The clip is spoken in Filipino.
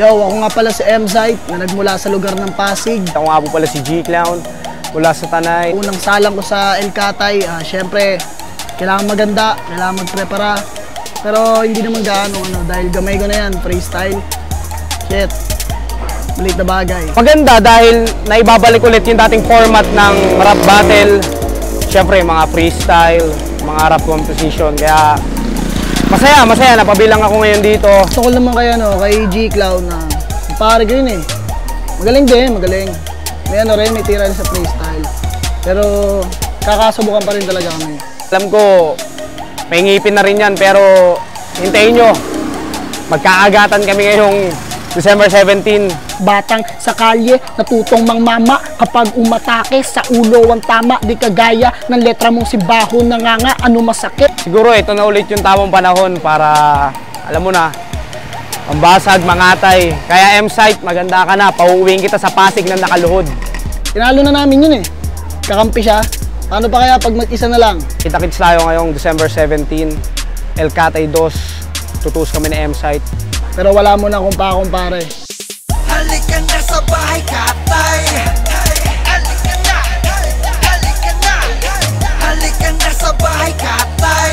Yo, ako nga pala si M-Zite na nagmula sa lugar ng Pasig. Ako nga po pala si G-Clown mula sa Tanay. Unang salang ko sa El Catay, syempre, kailangan maganda, kailangan magprepara. Pero hindi naman gaano, dahil gamay ko na yan, freestyle. Shit, malit na bagay. Maganda dahil naibabalik ulit yung dating format ng rap battle. Syempre, mga freestyle, mga rap composition. Kaya masaya, napabilang ako ngayon dito. Gusto ko naman kay G-Clown na pare ko yun eh. Magaling din, magaling. May may tira rin sa freestyle. Pero kakasubukan pa rin talaga kami. Alam ko, may ngipin na rin yan, pero hintayin nyo. Magkaagatan kami ngayong December 17. Batang sa kalye, natutong mangmama. Kapag umatake, sa ulo ang tama. Di kagaya ng letra mong si Baho nanganga. Ano masakit? Siguro ito na ulit yung tamang panahon para, alam mo na, pambasag, mangatay. Kaya M-Site, maganda ka na. Pauuwiin kita sa Pasig na nakaluhod. Tinalo na namin yun eh. Kakampi siya. Paano pa kaya pag mag-isa na lang? Kita-kits tayo ngayong December 17. El Catay 2. Tutus kami ni M-Site. Pero wala mo na kumpare. Halika na sa bahay, Katay. Halika na. Halika na. Halika na sa bahay, Katay.